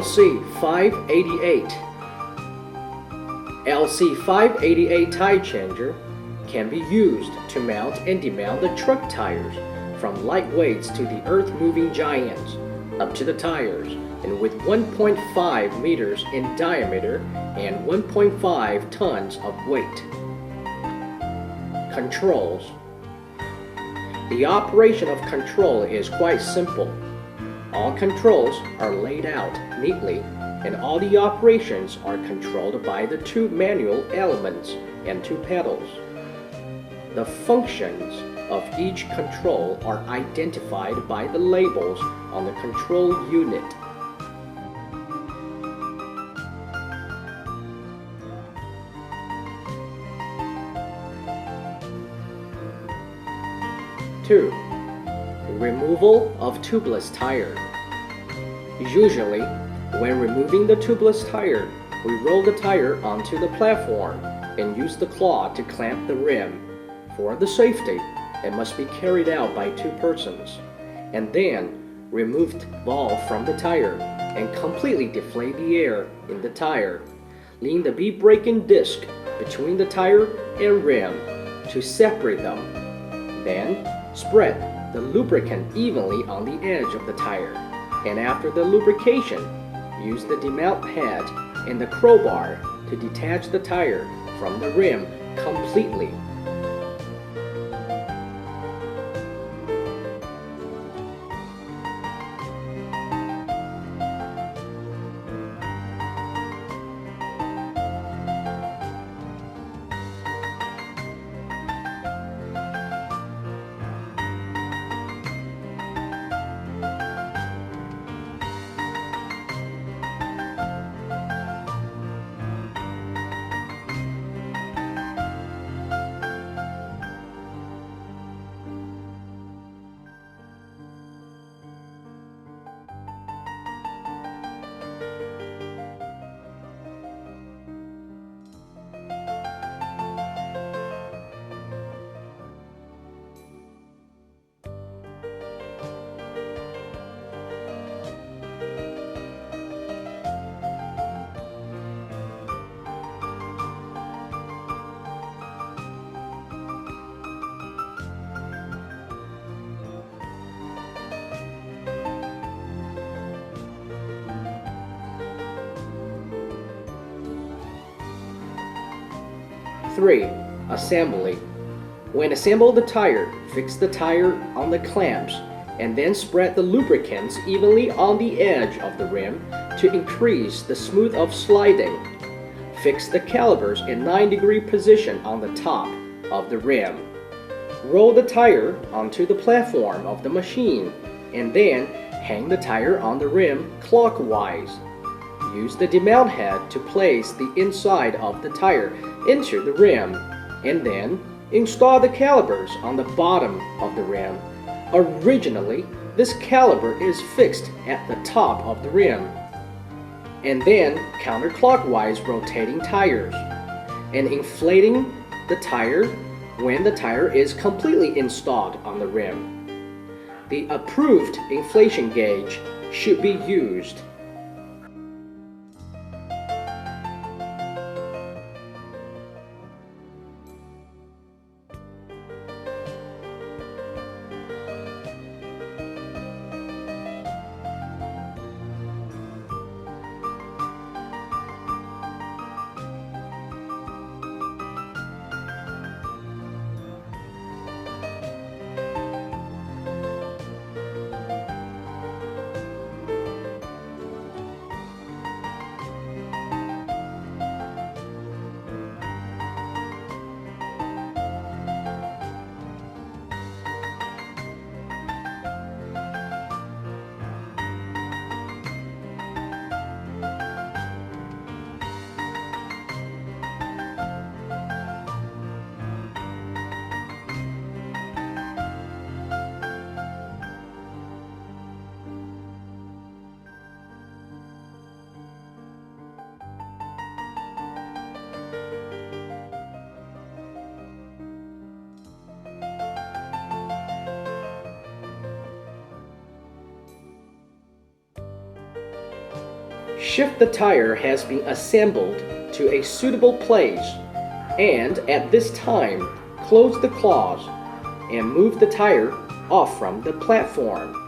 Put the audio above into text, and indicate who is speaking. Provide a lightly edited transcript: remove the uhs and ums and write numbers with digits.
Speaker 1: lc588. lc588 tire changer can be used to mount and demount the truck tires, from lightweights to the earth-moving giants, up to the tires, and with 1.5 meters in diameter and 1.5 tons of weight. Controls. The operation of control is quite simple. All controls are laid out neatly, and all the operations are controlled by the two manual elements and two pedals. The functions of each control are identified by the labels on the control unit. Two, removal of tubeless tire. Usually, when removing the tubeless tire, we roll the tire onto the platform and use the claw to clamp the rim. For the safety, it must be carried out by two persons, and then remove the valve from the tire and completely deflate the air in the tire. Lean the bead-breaking disc between the tire and rim to separate them. Then, spread the lubricant evenly on the edge of the tire, and after the lubrication, use the demount head and the crowbar to detach the tire from the rim completely. Three, assembly. When assemble the tire, fix the tire on the clamps and then spread the lubricants evenly on the edge of the rim to increase the smooth of sliding. Fix the calipers in 9-degree position on the top of the rim. Roll the tire onto the platform of the machine and then hang the tire on the rim clockwise. Use the demount head to place the inside of the tire into the rim, and then install the calipers on the bottom of the rim. Originally, this caliper is fixed at the top of the rim, and then counterclockwise rotating tires, and inflating the tire when the tire is completely installed on the rim. The approved inflation gauge should be used. Shift the tire has been assembled to a suitable place, and at this time, close the claws and move the tire off from the platform.